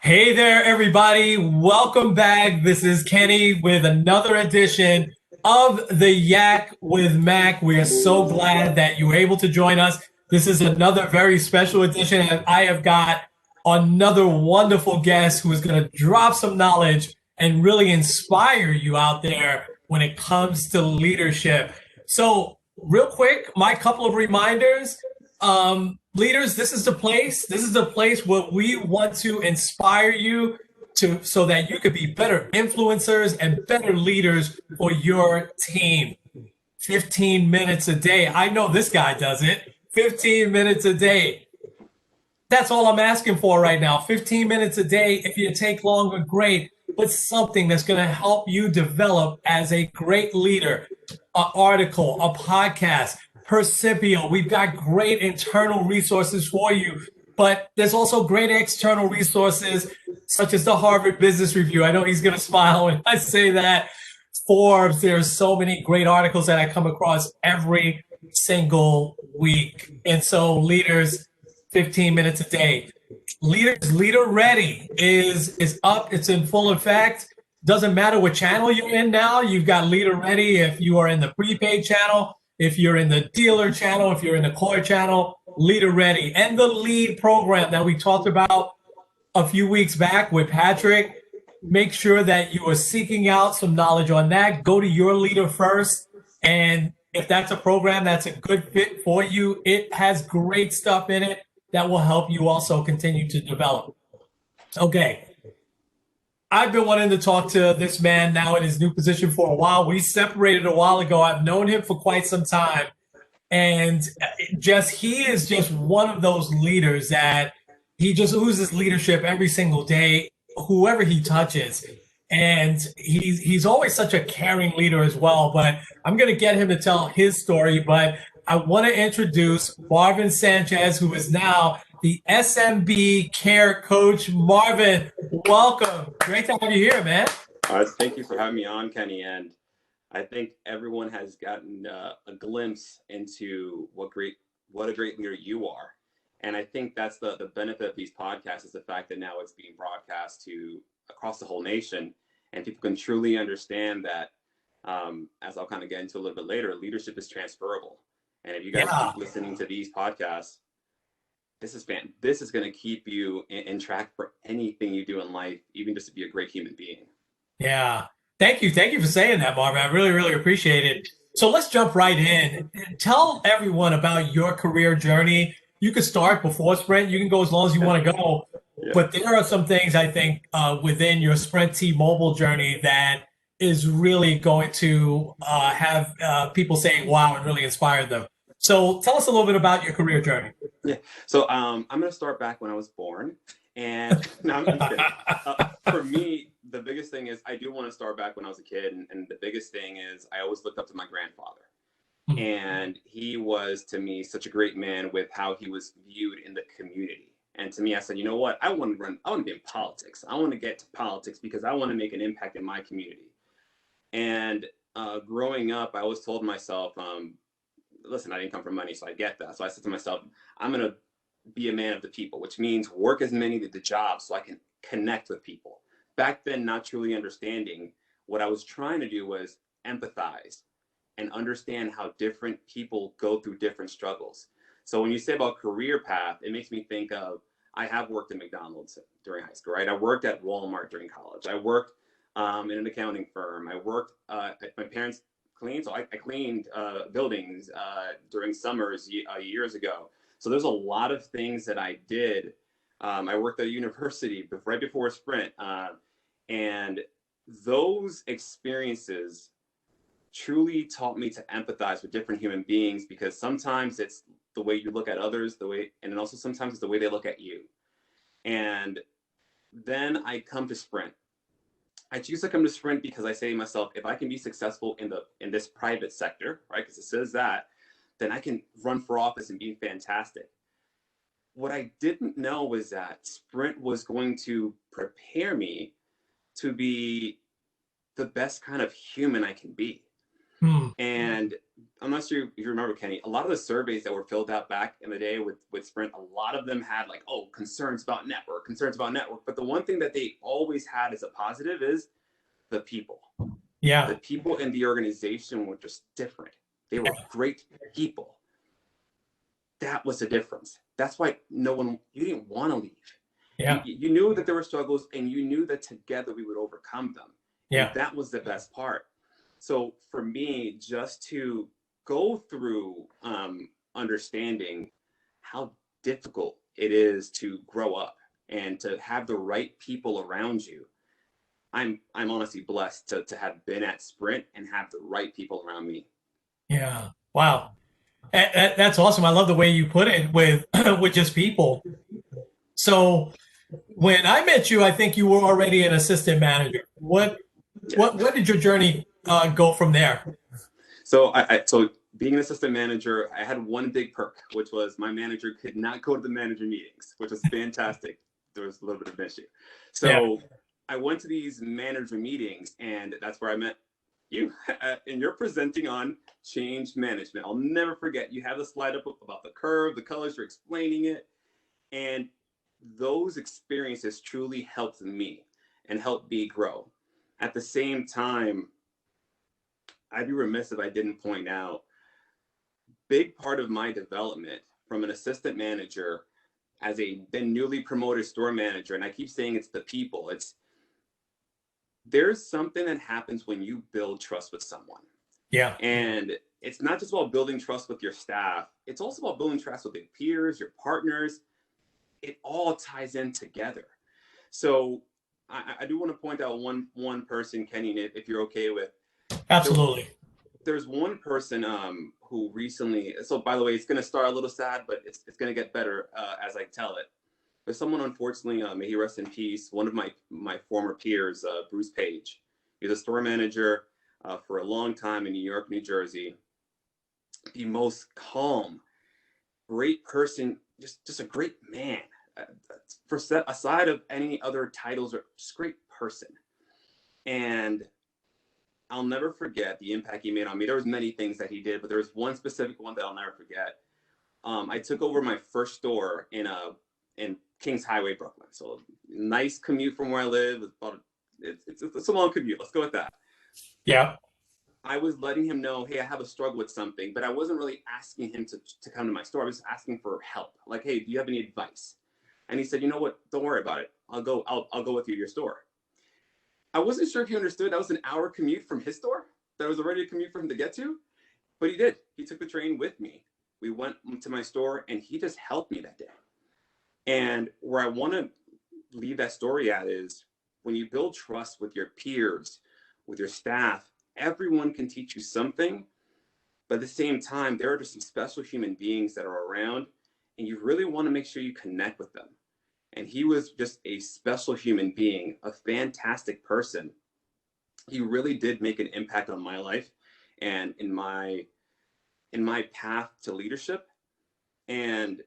Hey there, everybody. Welcome back. This is Kenny with another edition of the Yak with Mac. We are so glad that you were able to join us. This is another very special edition, and I have got another wonderful guest who is going to drop some knowledge and really inspire you out there when it comes to leadership. So, real quick, my couple of reminders. Leaders, this is the place. This is the place where we want to inspire you to so that you could be better influencers and better leaders for your team. 15 minutes a day. I know this guy does it. 15 minutes a day. That's all I'm asking for right now. 15 minutes a day. If you take longer, great. But something that's going to help you develop as a great leader. An article, a podcast, Percipio. We've got great internal resources for you, but there's also great external resources such as the Harvard Business Review. I know he's going to smile when I say that. Forbes, there's so many great articles that I come across every single week. And so leaders, 15 minutes a day. Leader Ready is up. It's in full effect. Doesn't matter what channel you're in now. You've got Leader Ready. If you are in the prepaid channel, if you're in the dealer channel, if you're in the core channel, Leader Ready. And the lead program that we talked about a few weeks back with Patrick. Make sure that you are seeking out some knowledge on that. Go to your leader first. And if that's a program that's a good fit for you, it has great stuff in it that will help you also continue to develop. Okay. I've been wanting to talk to this man now in his new position for a while. We separated a while ago. I've known him for quite some time. And he is just one of those leaders that he just oozes leadership every single day, whoever he touches. And he's always such a caring leader as well. But I'm going to get him to tell his story. But I want to introduce Marvin Sanchez, who is now the SMB Care Coach. Marvin, welcome. Great to have you here, man. Thank you for having me on, Kenny. And I think everyone has gotten a glimpse into what a great leader you are. And I think that's the benefit of these podcasts is the fact that now it's being broadcast to across the whole nation, and people can truly understand that. As I'll kind of get into a little bit later, leadership is transferable. And if you guys keep listening to these podcasts, this is going to keep you in track for anything you do in life, even just to be a great human being. Yeah. Thank you for saying that, Marvin. I really, really appreciate it. So let's jump right in. Tell everyone about your career journey. You can start before Sprint. You can go as long as you want to go. Yeah. But there are some things I think within your Sprint T-Mobile journey that is really going to have people saying, wow, and really inspire them. So tell us a little bit about your career journey. Yeah. So I'm going to start back when I was born. And no, I'm kidding. For me, the biggest thing is I do want to start back when I was a kid. And the biggest thing is I always looked up to my grandfather. Mm-hmm. And he was, to me, such a great man with how he was viewed in the community. And to me, I said, you know what? I want to be in politics. I want to get to politics because I want to make an impact in my community. And growing up, I always told myself, listen, I didn't come from money, so I get that. So I said to myself, I'm going to be a man of the people, which means work as many of the jobs so I can connect with people. Back then, not truly understanding, what I was trying to do was empathize and understand how different people go through different struggles. So when you say about career path, it makes me think of, I have worked at McDonald's during high school, right? I worked at Walmart during college. I worked in an accounting firm. I worked at my parents' cleaned, so I cleaned buildings during summers years ago. So there's a lot of things that I did. I worked at a university right before Sprint, and those experiences truly taught me to empathize with different human beings, because sometimes it's the way you look at others, and then also sometimes it's the way they look at you. And then I come to Sprint. I choose to come to Sprint because I say to myself, if I can be successful in this private sector, right, because it says that, then I can run for office and be fantastic. What I didn't know was that Sprint was going to prepare me to be the best kind of human I can be. And I'm not sure if you remember, Kenny, a lot of the surveys that were filled out back in the day with Sprint, a lot of them had like, oh, concerns about network, concerns about network. But the one thing that they always had as a positive is the people. Yeah. The people in the organization were just different. They were great people. That was the difference. That's why you didn't want to leave. Yeah. You knew that there were struggles, and you knew that together we would overcome them. And Yeah. that was the best part. So for me, just to go through understanding how difficult it is to grow up and to have the right people around you, I'm honestly blessed to have been at Sprint and have the right people around me. Yeah. Wow. That's awesome. I love the way you put it with with just people. So when I met you, I think you were already an assistant manager. Yeah. Where did your journey go from there? So being an assistant manager, I had one big perk, which was my manager could not go to the manager meetings, which was fantastic. There was a little bit of an issue. Yeah. So I went to these manager meetings, and that's where I met you. And you're presenting on change management. I'll never forget. You have the slide up about the curve, the colors, you're explaining it. And those experiences truly helped me and helped me grow. At the same time, I'd be remiss if I didn't point out, big part of my development from an assistant manager as a then newly promoted store manager, and I keep saying it's the people, there's something that happens when you build trust with someone. Yeah. And it's not just about building trust with your staff, it's also about building trust with your peers, your partners. It all ties in together. So I do want to point out one person, Kenny, if you're okay with. Absolutely. There's one person who recently, so by the way, it's going to start a little sad, but it's going to get better as I tell it. There's someone, unfortunately, may he rest in peace, one of my former peers, Bruce Page. He's a store manager for a long time in New York, New Jersey. The most calm, great person, just a great man. Aside of any other titles, or just great person. And I'll never forget the impact he made on me. There was many things that he did, but there was one specific one that I'll never forget. I took over my first store in Kings Highway, Brooklyn. So nice commute from where I live. It's a long commute. Let's go with that. Yeah. I was letting him know, hey, I have a struggle with something, but I wasn't really asking him to come to my store. I was asking for help. Like, hey, do you have any advice? And he said, you know what? Don't worry about it. I'll go with you to your store. I wasn't sure if he understood that was an hour commute from his store. That was already a commute for him to get to, but he did. He took the train with me. We went to my store, and he just helped me that day. And where I want to leave that story at is when you build trust with your peers, with your staff, everyone can teach you something, but at the same time, there are just some special human beings that are around, and you really want to make sure you connect with them. And he was just a special human being, a fantastic person. He really did make an impact on my life and in my path to leadership. And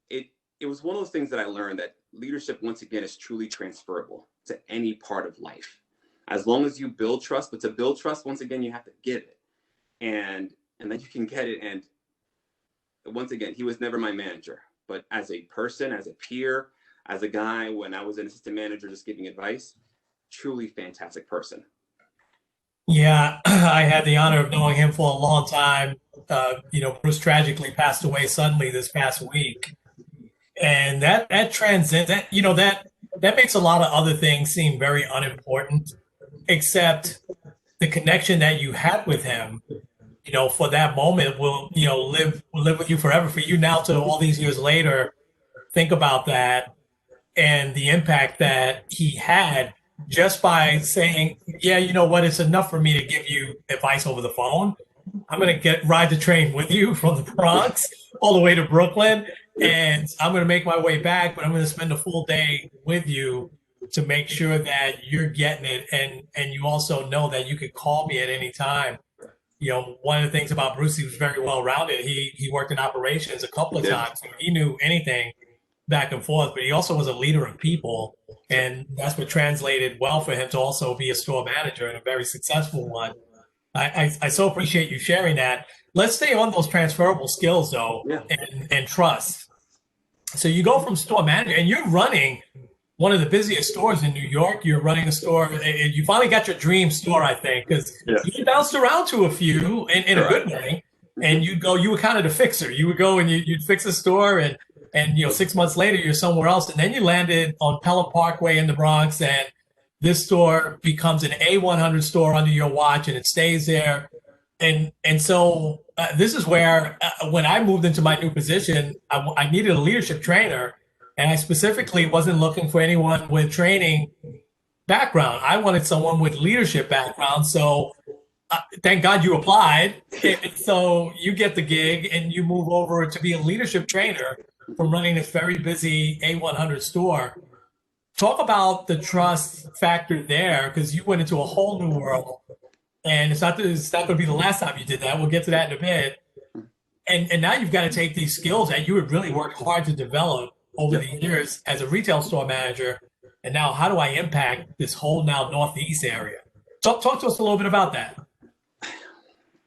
it was one of those things that I learned, that leadership, once again, is truly transferable to any part of life. As long as you build trust, but to build trust, once again, you have to give it. And then you can get it. And once again, he was never my manager, but as a person, as a peer, as a guy, when I was an assistant manager, just giving advice, truly fantastic person. Yeah, I had the honor of knowing him for a long time. Bruce tragically passed away suddenly this past week, and that transcends that. That makes a lot of other things seem very unimportant, except the connection that you had with him. For that moment will live with you forever. For you now to all these years later, think about that and the impact that he had just by saying, yeah, you know what, it's enough for me to give you advice over the phone. I'm going to ride the train with you from the Bronx all the way to Brooklyn, and I'm going to make my way back, but I'm going to spend a full day with you to make sure that you're getting it. And you also know that you could call me at any time. One of the things about Bruce, he was very well rounded. He worked in operations a couple of times. So he knew anything back and forth, but he also was a leader of people. And that's what translated well for him to also be a store manager and a very successful one. I so appreciate you sharing that. Let's stay on those transferable skills though, Yeah. and trust. So you go from store manager and you're running one of the busiest stores in New York. You're running a store. You finally got your dream store, I think, because Yes. you bounced around to a few in a good Correct. way. Hmm. And you were kind of the fixer. You would go and you'd fix a store, and 6 months later you're somewhere else, and then you landed on Pelham Parkway in the Bronx, and this store becomes an A100 store under your watch, and it stays there. And so this is where when I moved into my new position, I needed a leadership trainer, and I specifically wasn't looking for anyone with training background. I wanted someone with leadership background. So thank God you applied. So you get the gig and you move over to be a leadership trainer from running this very busy A100 store. Talk about the trust factor there, because you went into a whole new world, and it's not going to be the last time you did that. We'll get to that in a bit. And now you've got to take these skills that you had really worked hard to develop over the years as a retail store manager. And now, how do I impact this whole now Northeast area? Talk to us a little bit about that.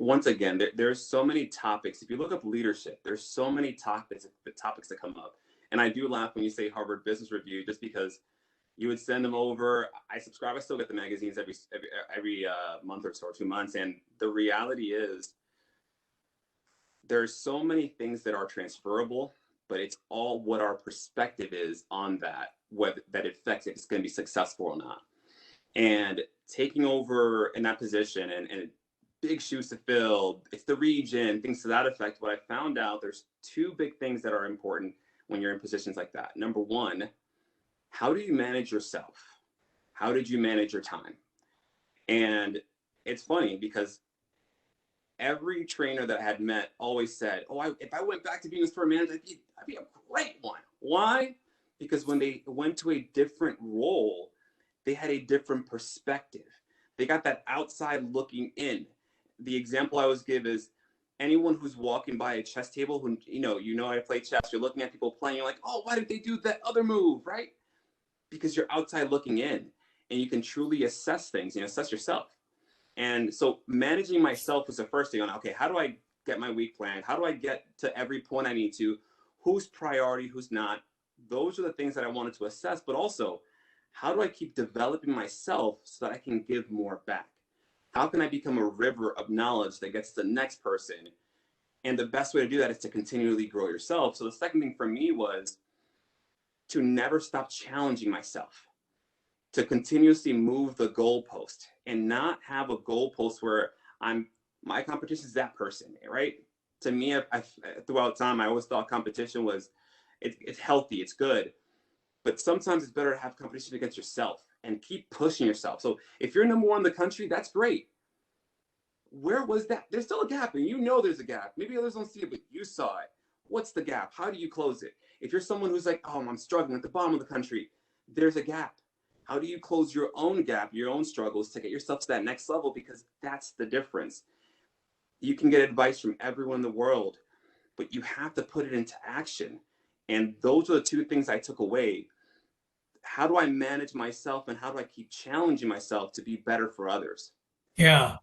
Once again, there's so many topics. If you look up leadership, there's so many topics that come up. And I do laugh when you say Harvard Business Review, just because you would send them over. I subscribe. I still get the magazines every month or so, or 2 months. And the reality is, there's so many things that are transferable, but it's all what our perspective is on that, whether that affects if it's going to be successful or not. And taking over in that position and big shoes to fill, it's the region, things to that effect. What I found out, there's two big things that are important when you're in positions like that. Number one, how do you manage yourself? How did you manage your time? And it's funny because every trainer that I had met always said, if I went back to being a store manager, I'd be a great one. Why? Because when they went to a different role, they had a different perspective. They got that outside looking in. The example I always give is anyone who's walking by a chess table, who, I play chess, you're looking at people playing, you're like, oh, why did they do that other move, right? Because you're outside looking in and you can truly assess things, assess yourself. And so managing myself was the first thing on, okay, how do I get my week planned? How do I get to every point I need to? Who's priority, who's not? Those are the things that I wanted to assess, but also, how do I keep developing myself so that I can give more back? How can I become a river of knowledge that gets to the next person? And the best way to do that is to continually grow yourself. So the second thing for me was to never stop challenging myself, to continuously move the goalpost and not have a goalpost where my competition is that person, right? To me, throughout time, I always thought competition was, it's healthy, it's good. But sometimes it's better to have competition against yourself and keep pushing yourself. So if you're number one in the country, that's great. Where was that? There's still a gap, and there's a gap. Maybe others don't see it, but you saw it. What's the gap? How do you close it? If you're someone who's like, oh, I'm struggling at the bottom of the country, there's a gap. How do you close your own gap, your own struggles to get yourself to that next level? Because that's the difference. You can get advice from everyone in the world, but you have to put it into action. And those are the two things I took away. How do I manage myself, and how do I keep challenging myself to be better for others? Yeah.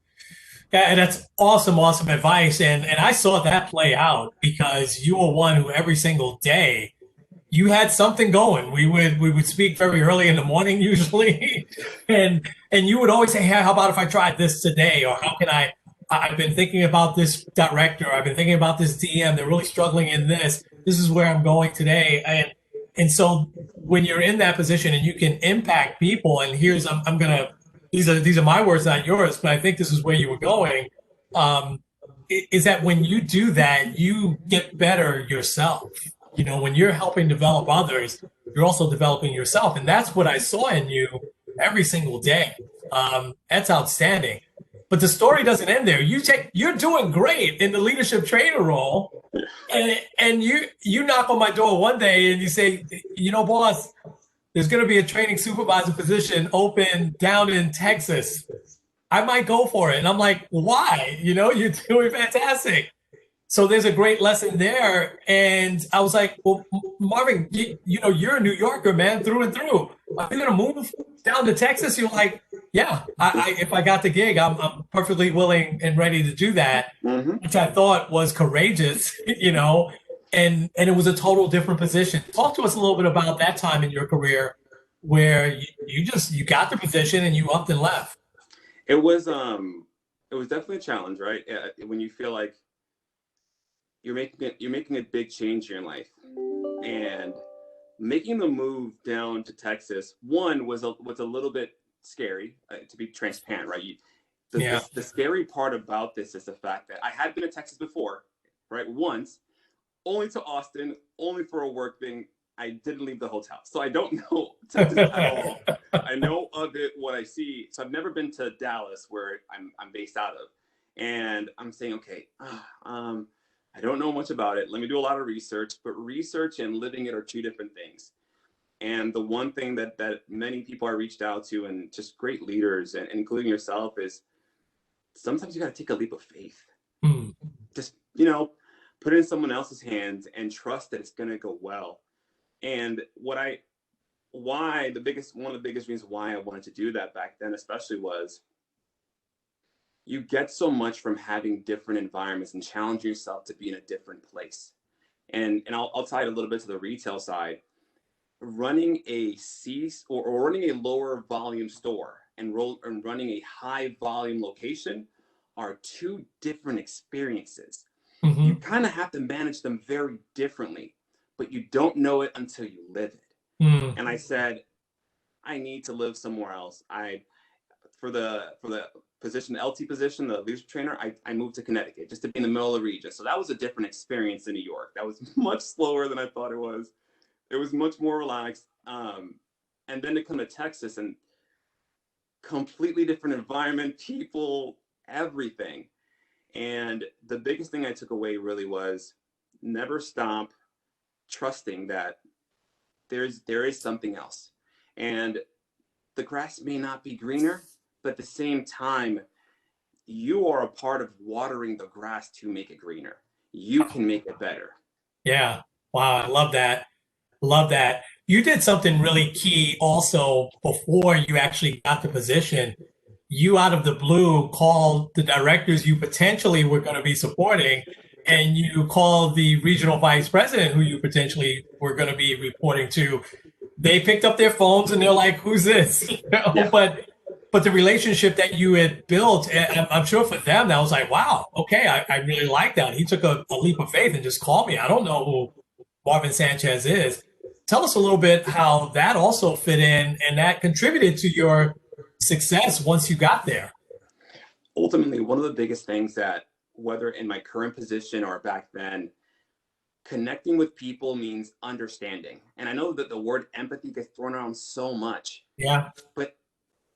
Yeah, and that's awesome, awesome advice. And I saw that play out because you were one who every single day you had something going. We would speak very early in the morning usually, and you would always say, "Hey, how about if I tried this today?" Or how can I? I've been thinking about this director. I've been thinking about this DM. They're really struggling in this. This is where I'm going today. And so when you're in that position and you can impact people, and here's I'm gonna these are my words, not yours, but I think this is where you were going. Um, is that when you do that, you get better yourself. When you're helping develop others, you're also developing yourself. And that's what I saw in you every single day. That's outstanding. But the story doesn't end there. You're doing great in the leadership trainer role. And you knock on my door one day and you say, boss, there's going to be a training supervisor position open down in Texas. I might go for it. And I'm like, why? You're doing fantastic. So there's a great lesson there. And I was like, well, Marvin, you're a New Yorker, man, through and through. Are you going to move down to Texas? You're like, Yeah, if I got the gig, I'm perfectly willing and ready to do that, Hmm. which I thought was courageous, and it was a total different position. Talk to us a little bit about that time in your career where you got the position and you upped and left. It was it was definitely a challenge, right? When you feel like you're making a big change in your life, and making the move down to Texas, one was a little bit scary, to be transparent, right? Yeah. The scary part about this is the fact that I had been to Texas before, right? Once, only to Austin, only for a work thing. I didn't leave the hotel, so I don't know Texas at all. I know of it, what I see. So I've never been to Dallas, where I'm based out of, and I'm saying, okay, I don't know much about it. Let me do a lot of research, but research and living it are two different things. And the one thing that many people I reached out to, and just great leaders, and including yourself, is sometimes you got to take a leap of faith. Hmm. Just put it in someone else's hands and trust that it's going to go well. And why the biggest one of the biggest reasons why I wanted to do that back then, especially, was you get so much from having different environments and challenging yourself to be in a different place. And I'll tie it a little bit to the retail side. Running a or running a lower volume store and running a high volume location are two different experiences. You Hmm. kind of have to manage them very differently, but you don't know it until you live it. Hmm. And I said, I need to live somewhere else. I for the position, the LT position, the leadership trainer, I moved to Connecticut just to be in the middle of the region. So that was a different experience in New York. That was much slower than I thought it was. It was much more relaxed. And then to come to Texas, and completely different environment, people, everything. And the biggest thing I took away really was never stop trusting that there is something else. And the grass may not be greener, but at the same time, you are a part of watering the grass to make it greener. You can make it better. Yeah. Wow. I love that. Love that. You did something really key also before you actually got the position. You out of the blue called the directors you potentially were going to be supporting, Yep. and you called the regional vice president who you potentially were going to be reporting to. They picked up their phones and they're like, "Who's this?" Yeah. But the relationship that you had built, and I'm sure for them that was like, "Wow, okay, I really like that." He took a leap of faith and just called me. I don't know who Marvin Sanchez is. Tell us a little bit how that also fit in and that contributed to your success once you got there. Ultimately, one of the biggest things that, whether in my current position or back then, connecting with people means understanding. And I know that the word empathy gets thrown around so much, Yeah. but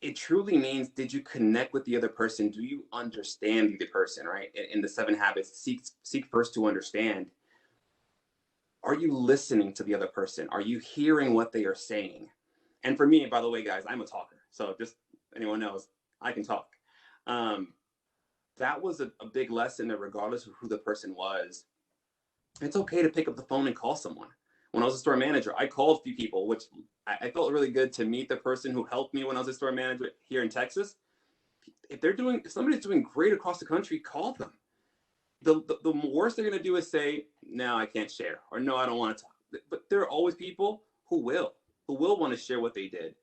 it truly means, did you connect with the other person? Do you understand the person, right? In the seven habits, seek first to understand. Are you listening to the other person? Are you hearing what they are saying? And for me, by the way, guys, I'm a talker. So just anyone knows, I can talk. Um, that was a big lesson that regardless of who the person was, it's okay to pick up the phone and call someone. When I was a store manager, I called a few people, which I felt really good to meet the person who helped me when I was a store manager here in Texas. If somebody's doing great across the country, call them. The worst they're gonna do is say, no, I can't share, or no, I don't want to talk. But there are always people who will want to share what they did.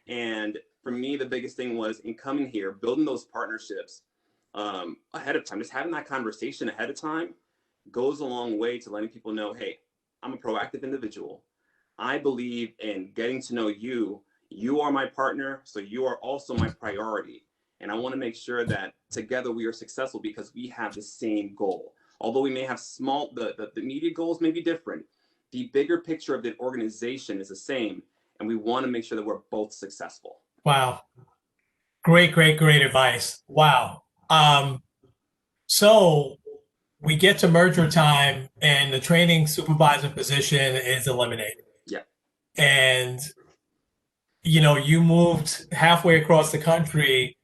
And for me, the biggest thing was in coming here, building those partnerships ahead of time, just having that conversation ahead of time goes a long way to letting people know, hey, I'm a proactive individual. I believe in getting to know you. You are my partner, so you are also my priority. And I want to make sure that together we are successful because we have the same goal. Although we may have the immediate goals may be different, the bigger picture of the organization is the same. And we want to make sure that we're both successful. Wow. Great, great, great advice. Wow. Um, so we get to merger time and the training supervisor position is eliminated. Yeah. And you moved halfway across the country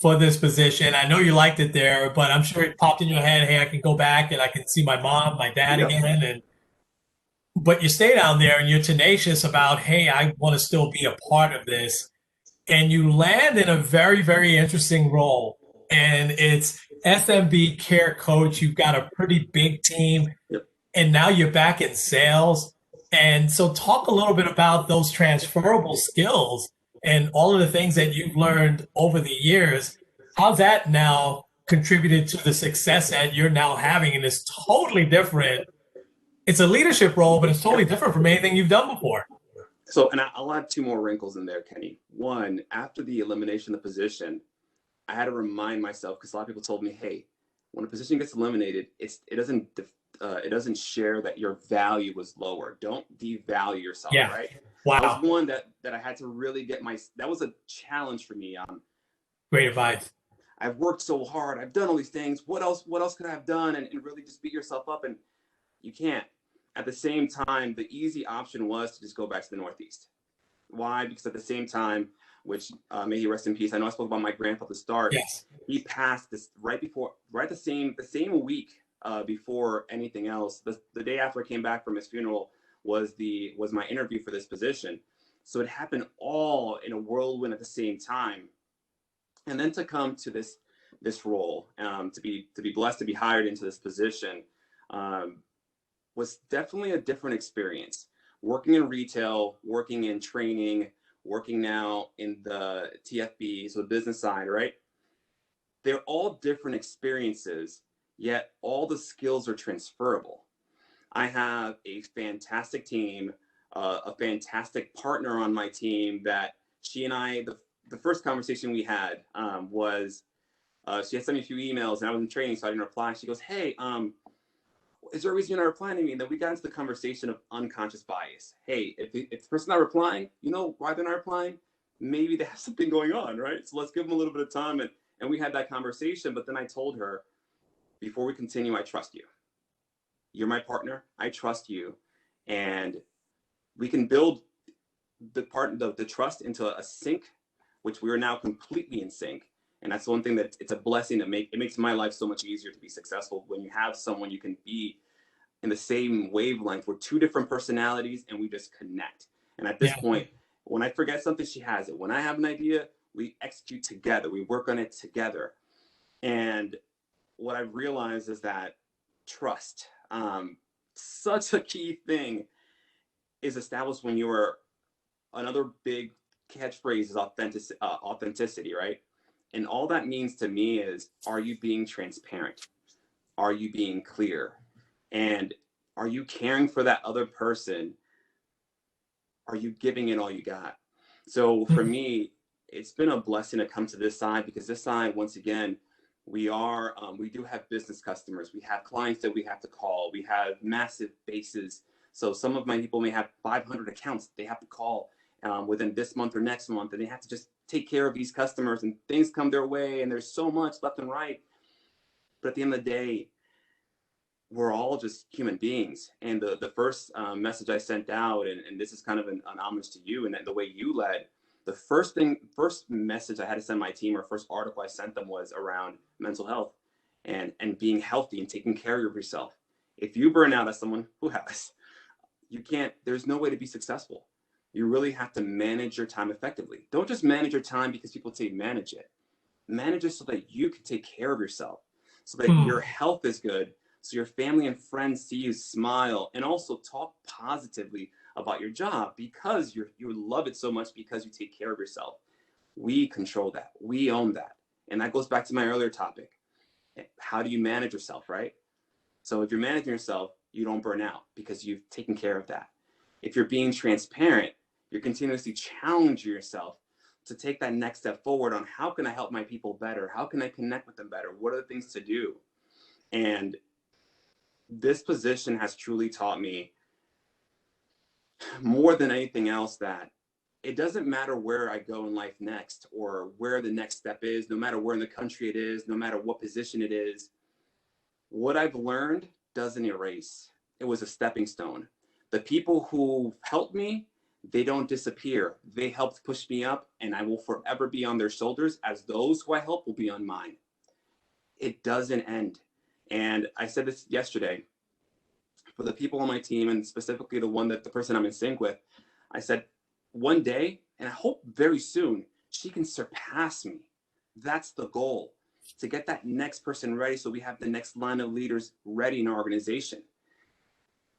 for this position. I know you liked it there, but I'm sure it popped in your head, hey, I can go back and I can see my mom, my dad Yep. again. And but you stay down there and you're tenacious about, hey, I want to still be a part of this. and you land in a very, very interesting role. And it's SMB care coach. You've got a pretty big team, Yep. and now you're back in sales. And so, talk a little bit about those transferable skills and all of the things that you've learned over the years. How's that now contributed to the success that you're now having? And it's totally different. It's a leadership role, but it's totally different from anything you've done before. So, and I'll add two more wrinkles in there, Kenny. One, after the elimination of the position, I had to remind myself, because a lot of people told me, hey, when a position gets eliminated, it doesn't share that your value was lower. Don't devalue yourself, Yeah. right? That was Wow. one that I had to really that was a challenge for me. Great advice. I've worked so hard. I've done all these things. What else could I have done? And really just beat yourself up. And you can't. At the same time, the easy option was to just go back to the Northeast. Why? Because at the same time, which may he rest in peace. I know I spoke about my grandfather at the start. Yes. He passed this right the same week before anything else. The day after I came back from his funeral was my interview for this position. So it happened all in a whirlwind at the same time, and then to come to this role, to be blessed to be hired into this position, was definitely a different experience. Working in retail, working in training, working now in the TFB, so the business side, right? They're all different experiences, yet all the skills are transferable. I have a fantastic team, a fantastic partner on my team that she and I, the first conversation we had was, she had sent me a few emails and I was in training, so I didn't reply. She goes, hey, is there a reason you're not replying to me? And then we got into the conversation of unconscious bias. Hey, if the person's not replying, you know why they're not replying? Maybe they have something going on, right? So let's give them a little bit of time. And we had that conversation. But then I told her, before we continue, I trust you. You're my partner. I trust you. And we can build the trust into a sync, which we are now completely in sync. And that's one thing that it's a blessing it makes my life so much easier to be successful when you have someone you can be in the same wavelength. We're two different personalities and we just connect. And at this Yeah. point, when I forget something, she has it. When I have an idea, we execute together. We work on it together. And what I've realized is that trust, such a key thing, is established when you're another big catchphrase is authenticity, right? And all that means to me is, are you being transparent? Are you being clear? And are you caring for that other person? Are you giving it all you got? So for me, it's been a blessing to come to this side, because this side, once again, we do have business customers. We have clients that we have to call. We have massive bases. So some of my people may have 500 accounts they have to call within this month or next month, and they have to just take care of these customers, and things come their way, and there's so much left and right. But at the end of the day, we're all just human beings. And the first message I sent out, and this is kind of an homage to you and the way you led, the first message I had to send my team, or first article I sent them, was around mental health and being healthy and taking care of yourself. If you burn out, as someone who has, there's no way to be successful. You really have to manage your time effectively. Don't just manage your time because people say manage it. Manage it so that you can take care of yourself, so that your health is good, so your family and friends see you smile, and also talk positively about your job, because you love it so much, because you take care of yourself. We control that. We own that. And that goes back to my earlier topic. How do you manage yourself, right? So if you're managing yourself, you don't burn out because you've taken care of that. If you're being transparent, you're continuously challenging yourself to take that next step forward on, how can I help my people better? How can I connect with them better? What are the things to do? And this position has truly taught me, more than anything else, that it doesn't matter where I go in life next, or where the next step is, no matter where in the country it is, no matter what position it is. What I've learned doesn't erase. It was a stepping stone. The people who helped me, they don't disappear. They helped push me up, and I will forever be on their shoulders, as those who I help will be on mine. It doesn't end. And I said this yesterday, for the people on my team, and specifically the person I'm in sync with, I said, one day, and I hope very soon, she can surpass me. That's the goal, to get that next person ready so we have the next line of leaders ready in our organization.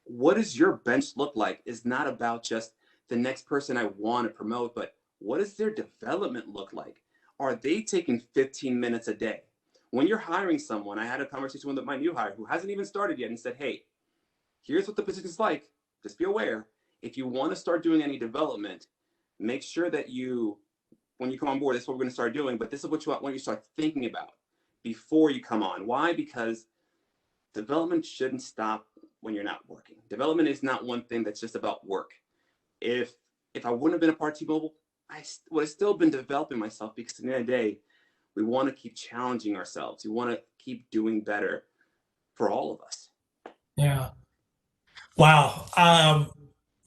What does your bench look like is not about just the next person I want to promote, but what does their development look like? Are they taking 15 minutes a day? When you're hiring someone, I had a conversation with my new hire who hasn't even started yet and said, hey, here's what the position is like. Just be aware. If you want to start doing any development, make sure that when you come on board, this is what we're going to start doing, but this is what you want when you start thinking about before you come on. Why? Because development shouldn't stop when you're not working. Development is not one thing that's just about work. If I wouldn't have been a part of T-Mobile, I would have still been developing myself, because at the end of the day, we want to keep challenging ourselves. We want to keep doing better for all of us. Yeah. Wow.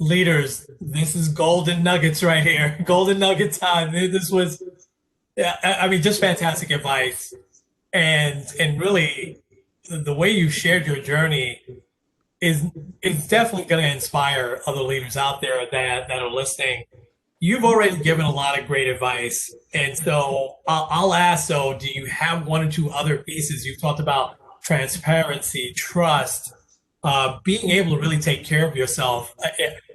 Leaders, this is golden nuggets right here. Golden nugget time. This was, yeah, I mean, just fantastic advice. And really, the way you shared your journey is definitely going to inspire other leaders out there that are listening. You've already given a lot of great advice. And so I'll ask, so do you have one or two other pieces? You've talked about transparency, trust, being able to really take care of yourself.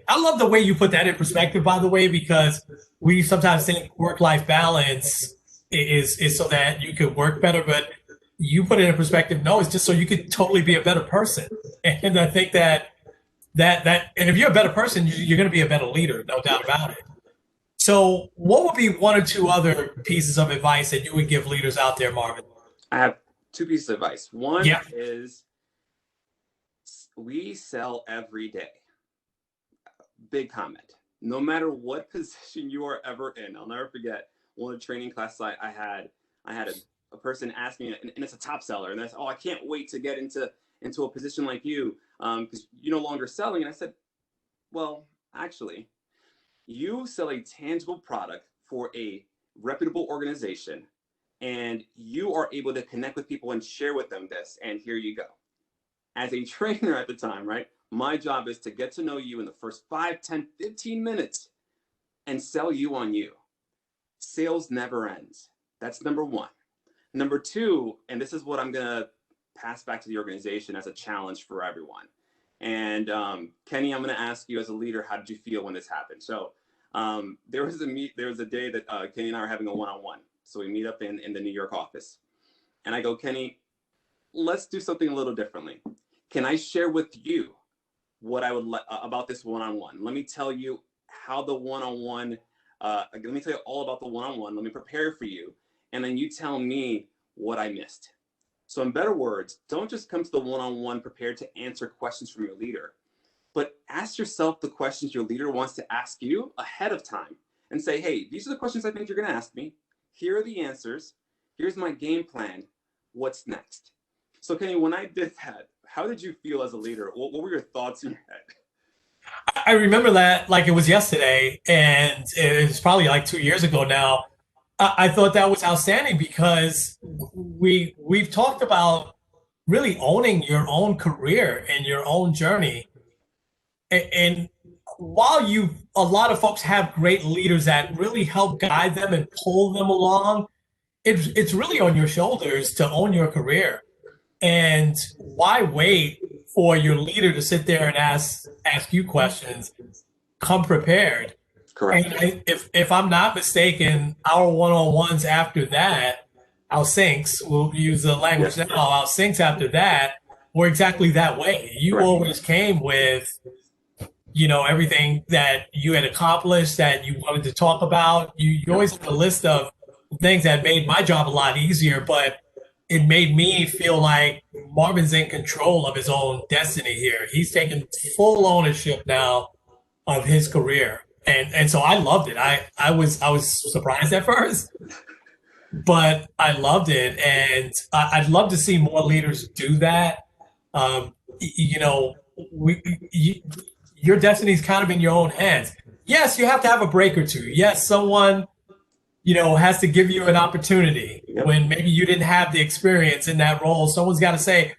I love the way you put that in perspective, by the way, because we sometimes think work-life balance is so that you could work better, but you put it in perspective. No, it's just so you could totally be a better person. And I think that and if you're a better person, you're going to be a better leader, no doubt about it. So what would be one or two other pieces of advice that you would give leaders out there, Marvin? I have two pieces of advice. One is, we sell every day. Big comment. No matter what position you are ever in, I'll never forget one of the training classes I had a person ask me, and it's a top seller, and I said, oh, I can't wait to get into a position like you, because you're no longer selling. And I said, well, actually, you sell a tangible product for a reputable organization, and you are able to connect with people and share with them this, and here you go. As a trainer at the time, right, my job is to get to know you in the first 5, 10, 15 minutes and sell you on you. Sales never ends. That's number one. Number two, and this is what I'm going to pass back to the organization as a challenge for everyone. And Kenny, I'm going to ask you as a leader, how did you feel when this happened? So there was a day that Kenny and I are having a one-on-one. So we meet up in the New York office. And I go, Kenny, let's do something a little differently. Can I share with you what I would about this one-on-one? Let me tell you how the one-on-one, let me tell you all about the one-on-one. Let me prepare for you. And then you tell me what I missed. So in better words, don't just come to the one-on-one prepared to answer questions from your leader, but ask yourself the questions your leader wants to ask you ahead of time and say, hey, these are the questions I think you're going to ask me. Here are the answers. Here's my game plan. What's next? So Kenny, when I did that, how did you feel as a leader? What were your thoughts in your head? I remember that like it was yesterday, and it was probably like 2 years ago now. I thought that was outstanding, because we've talked about really owning your own career and your own journey. And while a lot of folks have great leaders that really help guide them and pull them along, it's really on your shoulders to own your career. And why wait for your leader to sit there and ask you questions? Come prepared. Correct. And if I'm not mistaken, our one-on-ones after that, our syncs, we'll use the language now, our syncs after that were exactly that way. You always came with, everything that you had accomplished, that you wanted to talk about. You always had a list of things that made my job a lot easier, but it made me feel like Marvin's in control of his own destiny here. He's taken full ownership now of his career. And so I loved it. I was surprised at first, but I loved it. And I'd love to see more leaders do that. Your destiny's kind of in your own hands. Yes, you have to have a break or two. Yes, someone, has to give you an opportunity when maybe you didn't have the experience in that role. Someone's got to say,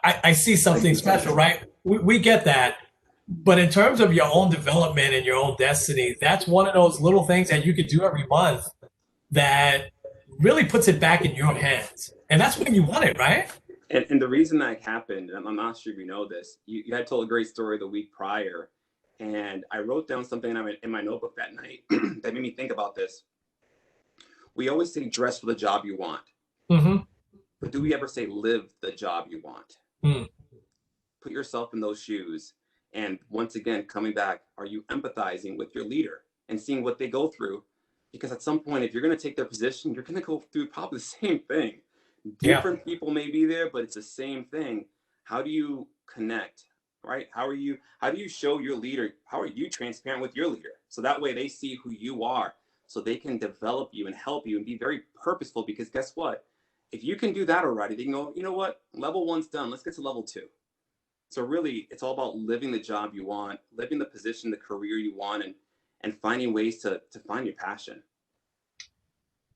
I see something special, right? We get that. But in terms of your own development and your own destiny, that's one of those little things that you could do every month that really puts it back in your hands. And that's when you want it, right? And the reason that happened, I'm not sure if you know this, you had told a great story the week prior, and I wrote down something in my notebook that night that made me think about this. We always say dress for the job you want, but do we ever say live the job you want? Put yourself in those shoes. And once again, coming back, are you empathizing with your leader and seeing what they go through? Because at some point, if you're going to take their position, you're going to go through probably the same thing. Different people may be there, but it's the same thing. How do you connect, right? How do you show your leader? How are you transparent with your leader? So that way they see who you are, so they can develop you and help you and be very purposeful. Because guess what? If you can do that already, they can go, you know what? Level 1's done. Let's get to level 2. So really, it's all about living the job you want, living the position, the career you want, and finding ways to find your passion.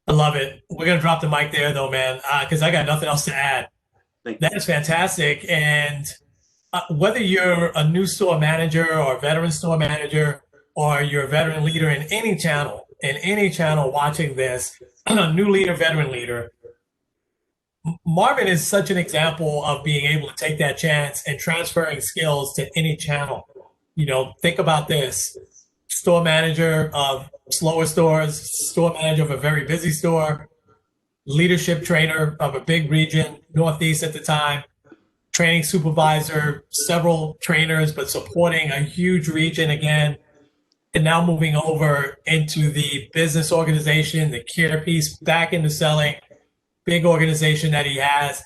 I love it. We're going to drop the mic there, though, man, because I got nothing else to add. That is fantastic. And whether you're a new store manager or a veteran store manager, or you're a veteran leader in any channel watching this, new leader, veteran leader, Marvin is such an example of being able to take that chance and transferring skills to any channel. You know, think about this. Store manager of slower stores, store manager of a very busy store, leadership trainer of a big region, Northeast at the time, training supervisor, several trainers, but supporting a huge region again, and now moving over into the business organization, the care piece, back into selling, big organization that he has,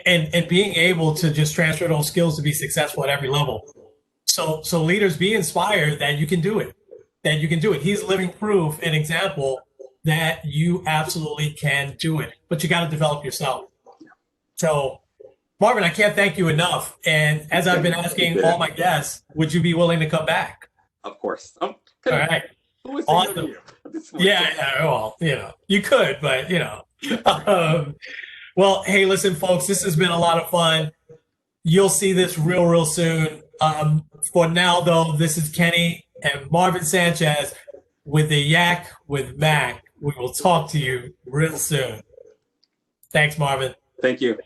and being able to just transfer those skills to be successful at every level. So leaders, be inspired that you can do it, He's living proof, an example that you absolutely can do it, but you got to develop yourself. So Marvin, I can't thank you enough. And as I've been asking all my guests, would you be willing to come back? Of course. All right. Awesome. Yeah, well, you could, but well, hey, listen, folks, this has been a lot of fun. You'll see this real soon. For now, though, this is Kenny and Marvin Sanchez with the Yak with Mac. We will talk to you real soon. Thanks, Marvin. Thank you.